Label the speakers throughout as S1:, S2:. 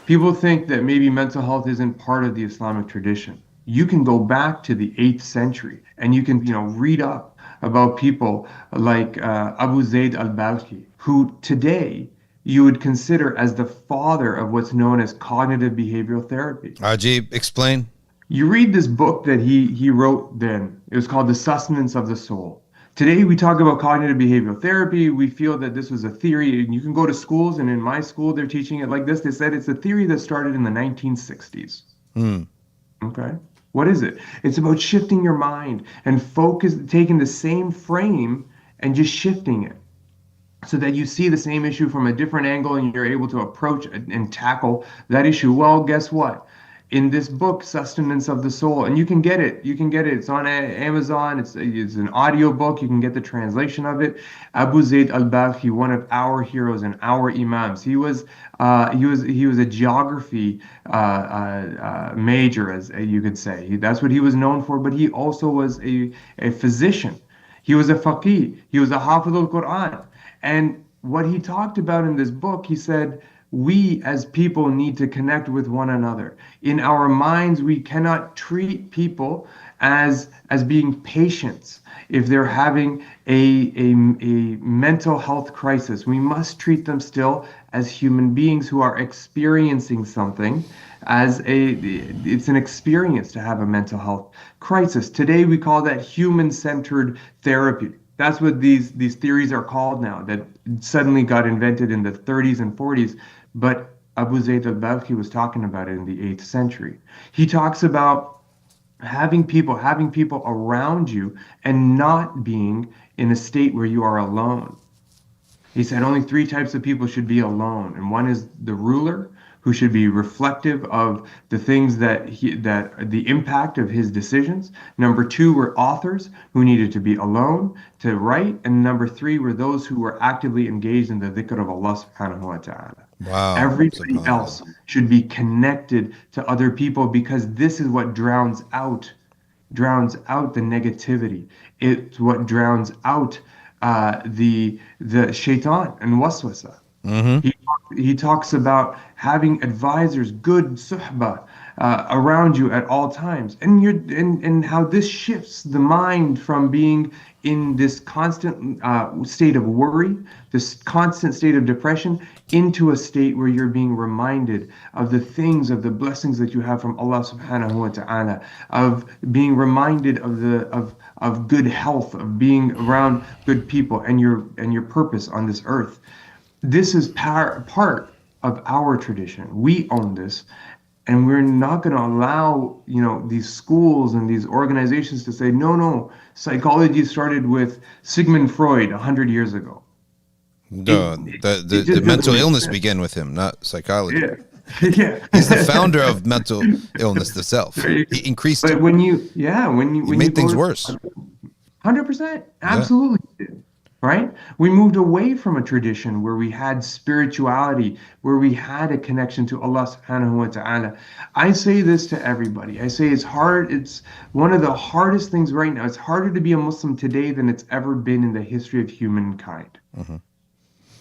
S1: People think that maybe mental health isn't part of the Islamic tradition. You can go back to the 8th century and you can, read up about people like Abu Zayd al-Balkhi, who today you would consider as the father of what's known as cognitive behavioral therapy.
S2: Ajib, explain.
S1: You read this book that he wrote then. It was called The Sustenance of the Soul. Today we talk about cognitive behavioral therapy. We feel that this was a theory, and you can go to schools, and in my school they're teaching it like this. They said it's a theory that started in the 1960s.
S2: Hmm.
S1: Okay. What is it? It's about shifting your mind and focus, taking the same frame and just shifting it so that you see the same issue from a different angle and you're able to approach and tackle that issue. Well, guess what? In this book, Sustenance of the Soul, and you can get it. You can get it. It's on Amazon. It's an audio book. You can get the translation of it. Abu Zayd al-Balkhi, one of our heroes and our imams. He was a geography major, as you could say. That's what he was known for. But he also was a physician. He was a faqih. He was a hafiz al-Quran. And what he talked about in this book, he said, we as people need to connect with one another. In our minds, we cannot treat people as being patients. If they're having a mental health crisis, we must treat them still as human beings who are experiencing something it's an experience to have a mental health crisis. Today we call that human-centered therapy. That's what these theories are called now, that suddenly got invented in the 30s and 40s. But Abu Zayd al-Balkhi was talking about it in the 8th century. He talks about having people around you and not being in a state where you are alone. He said only three types of people should be alone, and one is the ruler, who should be reflective of the things that the impact of his decisions. Number two were authors who needed to be alone to write, and number three were those who were actively engaged in the dhikr of Allah subhanahu wa ta'ala.
S2: Wow.
S1: Everybody else should be connected to other people because this is what drowns out the negativity. It's what drowns out the shaitan and waswasa.
S2: Mm-hmm.
S1: He talks about having advisors, good suhbah, around you at all times, and how this shifts the mind from being in this constant state of worry, this constant state of depression, into a state where you're being reminded of the things, of the blessings that you have from Allah subhanahu wa ta'ala, of being reminded of good health, of being around good people and your purpose on this earth. This is part of our tradition. We own this, and we're not going to allow, these schools and these organizations to say, no, psychology started with Sigmund Freud 100 years ago.
S2: The mental illness began with him, not psychology.
S1: Yeah. Yeah.
S2: He's the founder of mental illness itself. He increased it.
S1: But when you
S2: made things worse.
S1: 100%, absolutely. Yeah. Right? We moved away from a tradition where we had spirituality, where we had a connection to Allah subhanahu wa ta'ala. I say this to everybody. I say it's hard. It's one of the hardest things right now. It's harder to be a Muslim today than it's ever been in the history of humankind.
S2: Mm-hmm.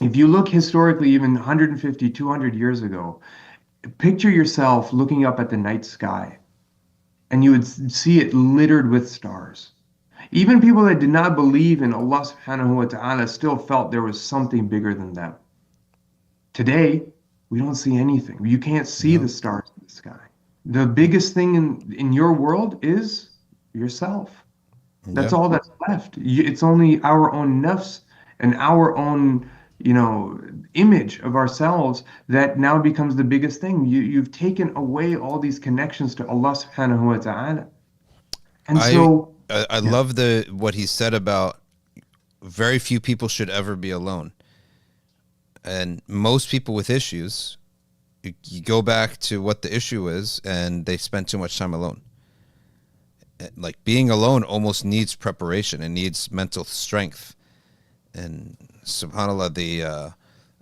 S1: If you look historically, even 150, 200 years ago, picture yourself looking up at the night sky, and you would see it littered with stars. Even people that did not believe in Allah subhanahu wa ta'ala still felt there was something bigger than them. Today, we don't see anything. You can't see the stars in the sky. The biggest thing in your world is yourself. That's all that's left. It's only our own nafs and our own, image of ourselves that now becomes the biggest thing. You've taken away all these connections to Allah subhanahu wa ta'ala. And
S2: I love what he said about very few people should ever be alone. And most people with issues, you go back to what the issue is, and they spend too much time alone. Like being alone almost needs preparation. It needs mental strength. And subhanAllah,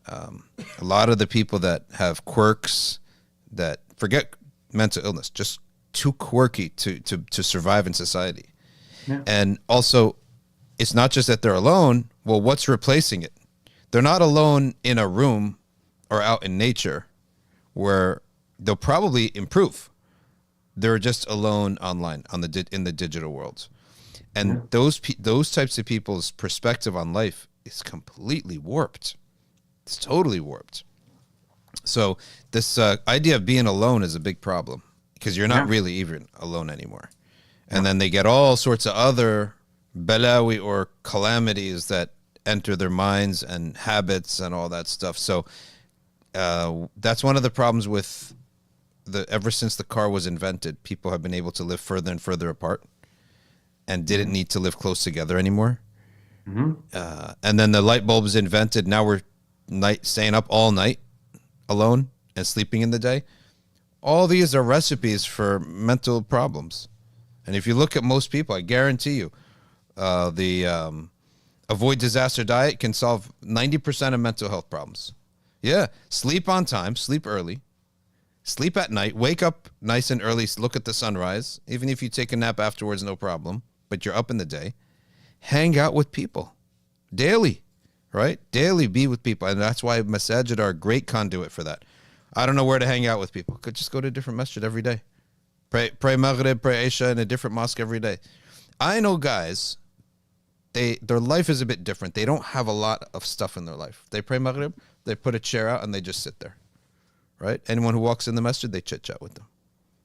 S2: a lot of the people that have quirks, that forget mental illness, just too quirky to survive in society.
S1: Yeah.
S2: And also, it's not just that they're alone. Well, what's replacing it? They're not alone in a room or out in nature where they'll probably improve. They're just alone online on in the digital world, and
S1: Yeah.
S2: those types of people's perspective on life is completely warped. It's totally warped. So this idea of being alone is a big problem because you're not
S1: Yeah.
S2: really even alone anymore. And
S1: Yeah.
S2: then they get all sorts of other balawi or calamities that enter their minds and habits and all that stuff. So that's one of the problems with ever since the car was invented, people have been able to live further and further apart and didn't
S1: Mhm.
S2: need to live close together anymore.
S1: Mhm.
S2: And then the light bulb is invented. Now we're staying up all night alone and sleeping in the day. All these are recipes for mental problems. And if you look at most people, I guarantee you, the avoid disaster diet can solve 90% of mental health problems. Yeah, sleep on time, sleep early, sleep at night, wake up nice and early, look at the sunrise. Even if you take a nap afterwards, no problem, but you're up in the day. Hang out with people daily, right? Daily be with people. And that's why masajid are a great conduit for that. I don't know where to hang out with people. Could just go to a different masjid every day. Pray Maghrib, pray Isha in a different mosque every day. I know guys, their life is a bit different. They don't have a lot of stuff in their life. They pray Maghrib, they put a chair out and they just sit there, right? Anyone who walks in the masjid, they chit chat with them.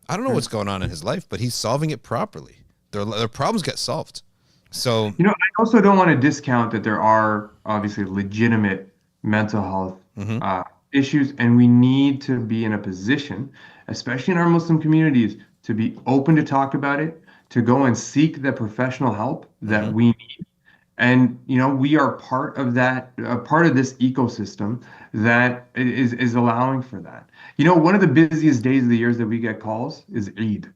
S2: I don't know what's going on in his life, but he's solving it properly. Their problems get solved. So,
S1: I also don't want to discount that there are obviously legitimate mental health
S2: mhm,
S1: uh, issues, and we need to be in a position, especially in our Muslim communities, to be open to talk about it, to go and seek the professional help that
S2: mhm,
S1: we need. And we are part of that, part of this ecosystem that is allowing for that. One of the busiest days of the years that we get calls is Eid.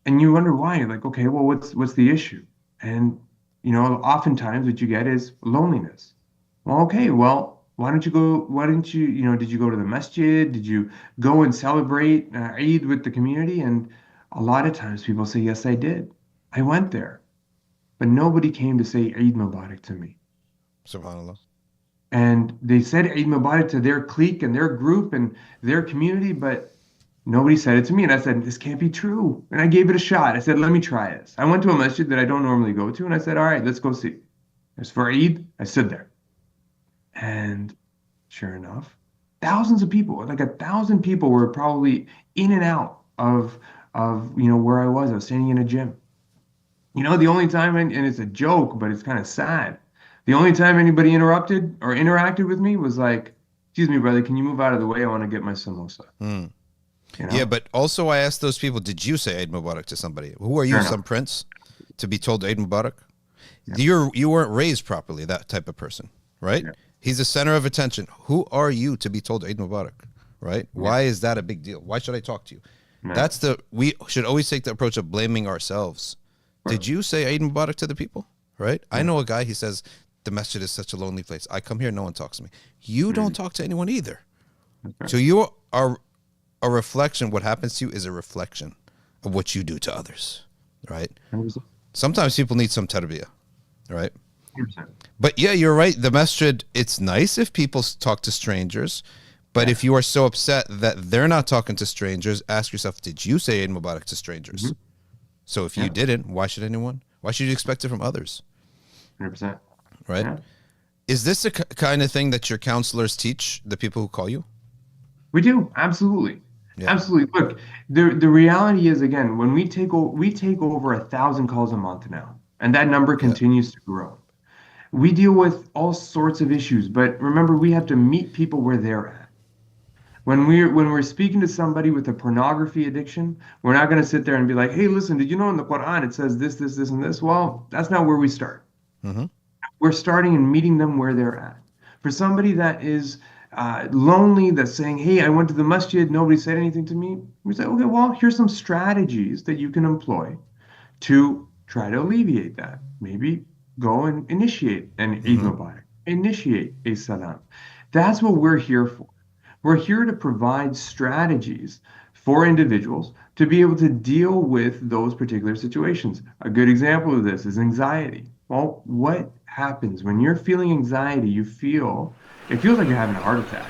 S1: And you wonder why. You're like, okay, well, what's the issue? And oftentimes what you get is loneliness. Well, okay, well, why don't you go? Why didn't you? Did you go to the masjid? Did you go and celebrate Eid with the community? And a lot of times people say, yes, I did. I went there, but nobody came to say Eid Mubarak to me.
S2: subhanAllah.
S1: And they said Eid Mubarak to their clique and their group and their community, but nobody said it to me. And I said, this can't be true. And I gave it a shot. I said, let me try this. I went to a masjid that I don't normally go to, and I said, all right, let's go see. As for Eid, I stood there. And sure enough, thousands of people, like 1,000 people were probably in and out of where I was. I was standing in a gym. The only time, and it's a joke, but it's kind of sad. The only time anybody interrupted or interacted with me was like, excuse me, brother, can you move out of the way? I want to get my samosa,
S2: Hmm.
S1: you
S2: Yeah,
S1: know?
S2: but also I asked those people, did you say Eid Mubarak to somebody? Who are you,
S1: Sure
S2: some
S1: enough.
S2: prince, to be told Eid Mubarak?
S1: Yeah.
S2: You weren't raised properly, that type of person, right?
S1: Yeah.
S2: He's the center of attention. Who are you to be told Eid Mubarak, right?
S1: Yeah.
S2: Why is that a big deal? Why should I talk to you?
S1: Yeah.
S2: We should always take the approach of blaming ourselves.
S1: Of
S2: Did
S1: course.
S2: you say Eid Mubarak to the people, right? I
S1: Yeah.
S2: know a guy, he says, the masjid is such a lonely place. I come here, no one talks to me. You don't talk to anyone either.
S1: Okay.
S2: So you are a reflection. What happens to you is a reflection of what you do to others, right?
S1: 100%.
S2: Sometimes people need some tarbiyah, right?
S1: 100%.
S2: But yeah, you're right. The masjid, it's nice if people talk to strangers, but
S1: Yeah.
S2: if you are so upset that they're not talking to strangers, ask yourself, did you say Eid Mubarak to strangers?
S1: Mhm.
S2: So if you
S1: Yeah.
S2: didn't, why should anyone? Why should you expect it from others,
S1: 100%.
S2: right?
S1: Yeah.
S2: Is this the kind of thing that your counselors teach the people who call you?
S1: We do. Absolutely.
S2: Yeah.
S1: Absolutely. Look, the reality is, again, when we take over 1,000 calls a month now, and that number
S2: Yeah.
S1: continues to grow. We deal with all sorts of issues, but remember, we have to meet people where they're at. When we're speaking to somebody with a pornography addiction, we're not going to sit there and be like, "Hey, listen, did you know in the Quran it says this, this, this, and this?" Well, that's not where we start.
S2: Mm-hmm.
S1: We're starting and meeting them where they're at. For somebody that is lonely, that's saying, "Hey, I went to the masjid, nobody said anything to me," we say, "Okay, well, here's some strategies that you can employ to try to alleviate that. Maybe go and initiate an Eid
S2: Mm-hmm.
S1: Mubarak, initiate a Salam." That's what we're here for. We're here to provide strategies for individuals to be able to deal with those particular situations. A good example of this is anxiety. Well, what happens when you're feeling anxiety? It feels like you're having a heart attack.